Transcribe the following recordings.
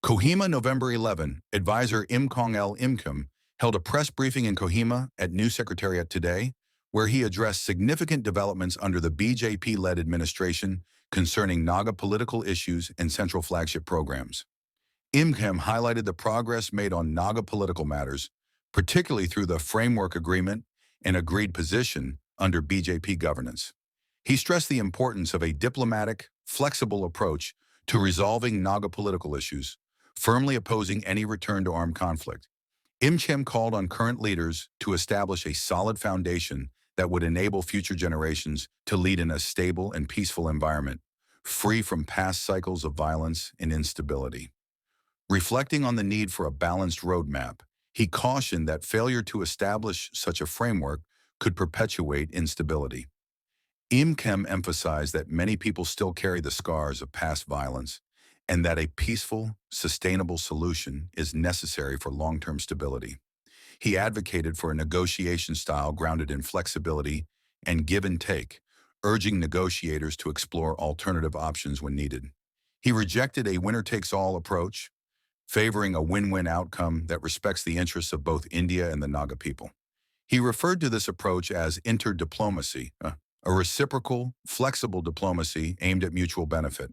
Kohima, November 11. Advisor Imchem held a press briefing in Kohima at New Secretariat today, where he addressed significant developments under the BJP-led administration concerning Naga political issues and central flagship programs. Imchem highlighted the progress made on Naga political matters, particularly through the framework agreement and agreed position under BJP governance. He stressed the importance of a diplomatic, flexible approach to resolving Naga political issues, firmly opposing any return to armed conflict. Imchem called on current leaders to establish a solid foundation that would enable future generations to lead in a stable and peaceful environment, free from past cycles of violence and instability. Reflecting on the need for a balanced roadmap, he cautioned that failure to establish such a framework could perpetuate instability. Imchem emphasized that many people still carry the scars of past violence and that a peaceful, sustainable solution is necessary for long-term stability. He advocated for a negotiation style grounded in flexibility and give and take, urging negotiators to explore alternative options when needed. He rejected a winner-takes-all approach, favoring a win-win outcome that respects the interests of both India and the Naga people. He referred to this approach as interdiplomacy, a reciprocal, flexible diplomacy aimed at mutual benefit.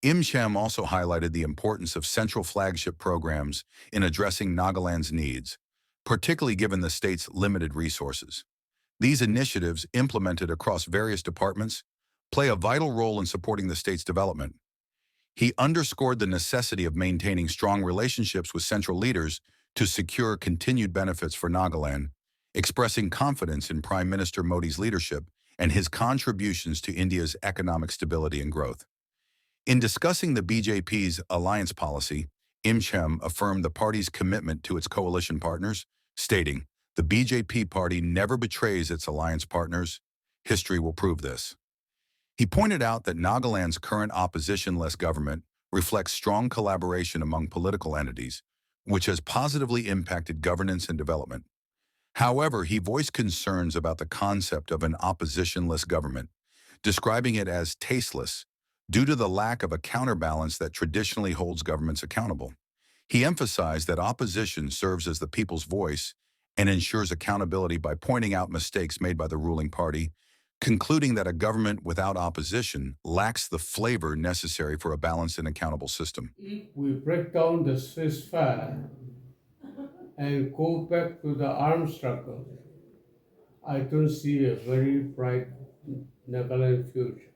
Imchem also highlighted the importance of central flagship programs in addressing Nagaland's needs, particularly given the state's limited resources. These initiatives, implemented across various departments, play a vital role in supporting the state's development. He underscored the necessity of maintaining strong relationships with central leaders to secure continued benefits for Nagaland, expressing confidence in Prime Minister Modi's leadership and his contributions to India's economic stability and growth. In discussing the BJP's alliance policy, Imchem affirmed the party's commitment to its coalition partners, stating, "The BJP party never betrays its alliance partners. History will prove this." He pointed out that Nagaland's current opposition-less government reflects strong collaboration among political entities, which has positively impacted governance and development. However, he voiced concerns about the concept of an opposition-less government, describing it as tasteless due to the lack of a counterbalance that traditionally holds governments accountable. He emphasized that opposition serves as the people's voice and ensures accountability by pointing out mistakes made by the ruling party, concluding that a government without opposition lacks the flavor necessary for a balanced and accountable system. If we break down the ceasefire and go back to the armed struggle, I don't see a very bright Nagaland future.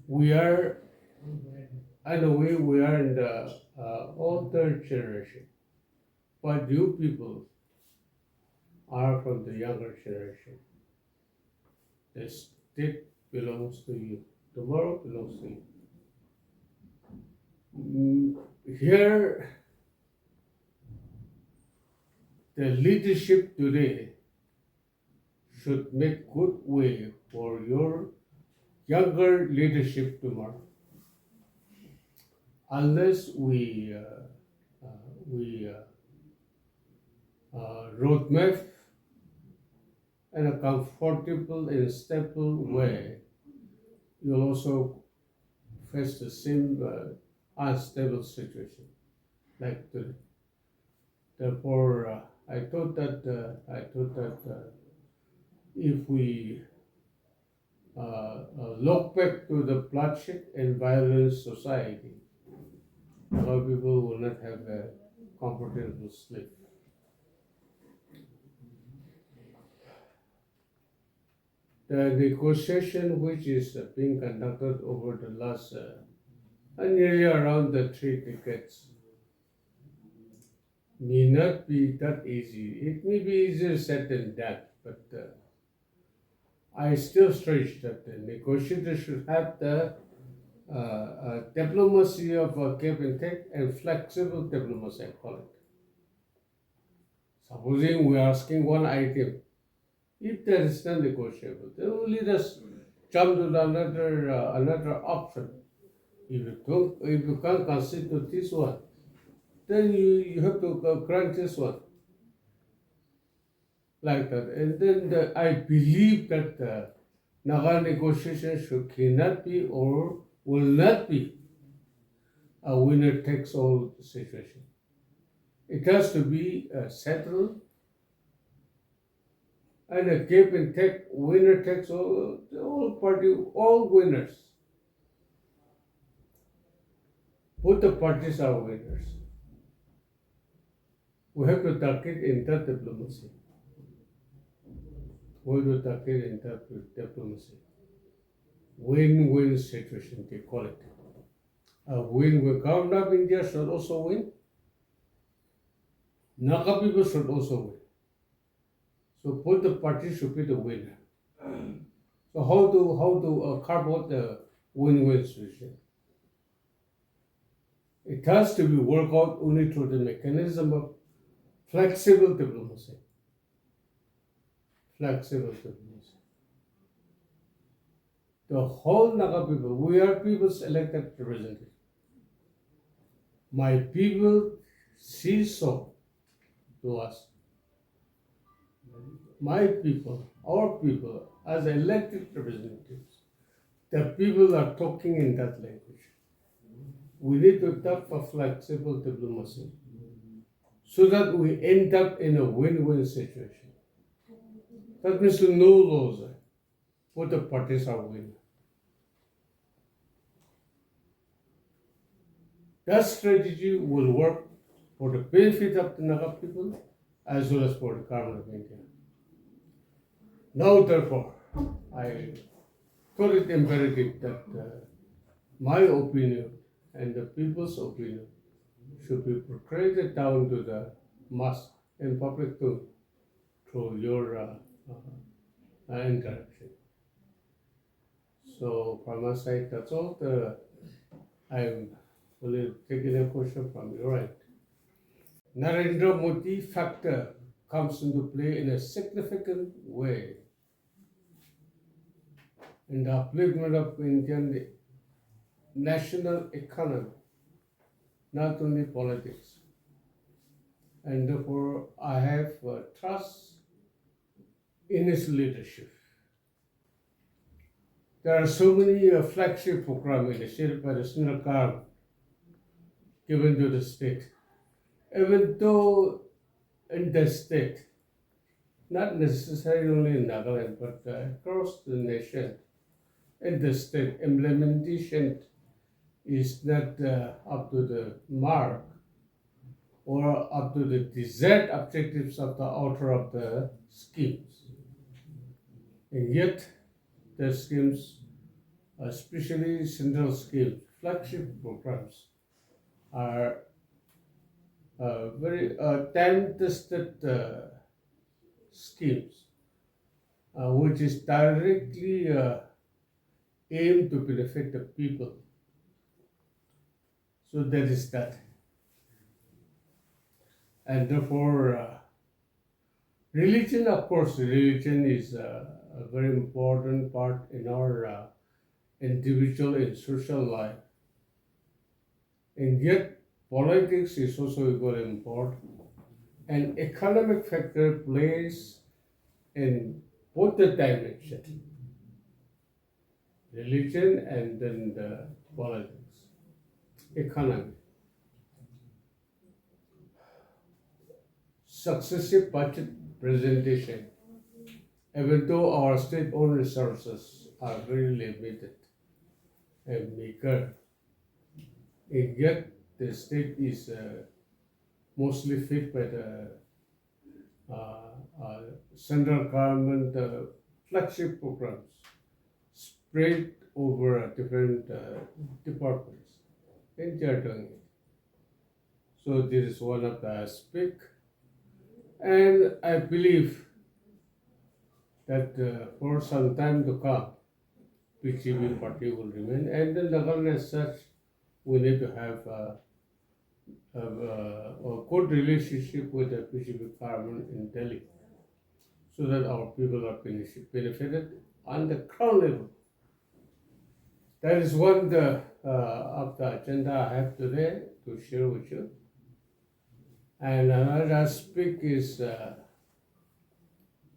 We are, in a way, we are in the older generation, but you people are from the younger generation. The state belongs to you. Tomorrow belongs to you. Here, the leadership today should make good way for your younger leadership tomorrow. Unless we roadmap in a comfortable and stable way, you'll also face the same unstable situation like today. Therefore, I thought that if we look back to the bloodshed and violence society, a lot of people will not have a comfortable sleep. The negotiation which is being conducted over the last nearly around the 3 decades may not be that easy. It may be easier said than done, but I still stretch that the negotiators should have the diplomacy of give and take and flexible diplomacy, I call it. Supposing we are asking one item, if that is not negotiable, then we'll let us jump to another option. If you can't consider this one, then you have to grant this one. Like that. And then I believe that Naga negotiation cannot be or will not be a winner-takes-all situation. It has to be settled and a give and take, winner takes all party, all winners. Both the parties are winners. We have to take it in that diplomacy. We have to take it in that diplomacy. Win-win situation, they call it. A win-win. Government of India should also win. Naga people should also win. So both the parties should be the winner. So how to carve out the win-win solution? It has to be worked out only through the mechanism of flexible diplomacy. Flexible diplomacy. The whole Naga people, we are people's elected representatives. My people see so to us. My people, our people, as elected representatives, the people are talking in that language. We need to adopt a flexible diplomacy so that we end up in a win-win situation. That means no loser. Both the parties are winning. That strategy will work for the benefit of the Naga people as well as for the government of India. Now, therefore, I thought it imperative that my opinion and the people's opinion should be portrayed down to the mass and public too, through your interaction. So from my side, that's all. I'm only taking a question from your end. Narendra Modi factor comes into play in a significant way in the upliftment of Indian national economy, not only politics. And therefore, I have trust in his leadership. There are so many flagship programs initiated by the national government given to the state. Even though in the state, not necessarily only in Nagaland, but across the nation, in the state, implementation is not up to the mark or up to the desired objectives of the author of the schemes. And yet, the schemes, especially central schemes, flagship programs, are very time-tested schemes, which is directly aimed to benefit the people. So that is that. And therefore, religion, of course, religion is a very important part in our individual and social life. And yet, politics is also equally important. And economic factor plays in both the dimensions, religion and then the politics, economy. Successive budget presentation, even though our state-owned resources are very limited and meager, and yet the state is mostly fed by the central government flagship programs spread over different departments, and they are doing it. So this is one of the aspects, and I believe that for some time to come, BJP party will remain, and then the government as such, we need to have a good relationship with the BJP government in Delhi, so that our people are benefited on the ground level. That is one of the agenda I have today to share with you. And another aspect is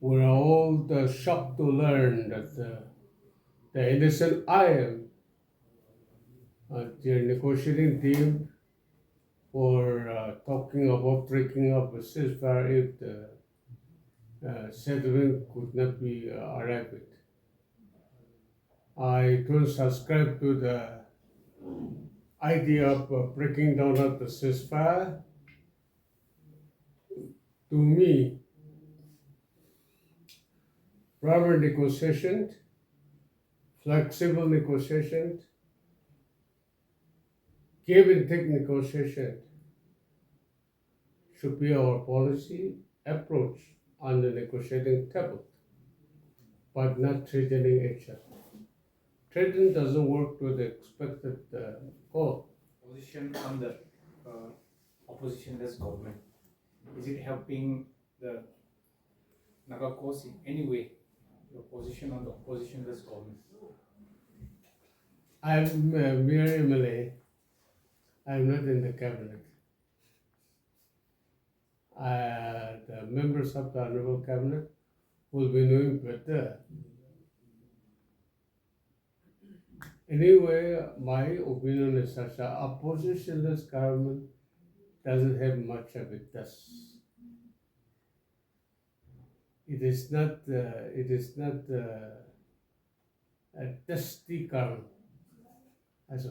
we're all shocked to learn that the innocent iron their negotiating team for talking about breaking up a ceasefire if the settlement could not be arrived at. I don't subscribe to the idea of breaking down of the ceasefire. To me, proper negotiation, flexible negotiation, give and take negotiation should be our policy approach on the negotiating table, but not threatening each other. Threatening doesn't work to the expected goal. Position on the oppositionless government? Is it helping the Naga cause in any way? Your position on the oppositionless government? I'm a mere MLA. I'm not in the cabinet. The members of the Honorable Cabinet will be knowing better. Anyway, my opinion is such a oppositionless government doesn't have much of it. It is not. A dusty government. As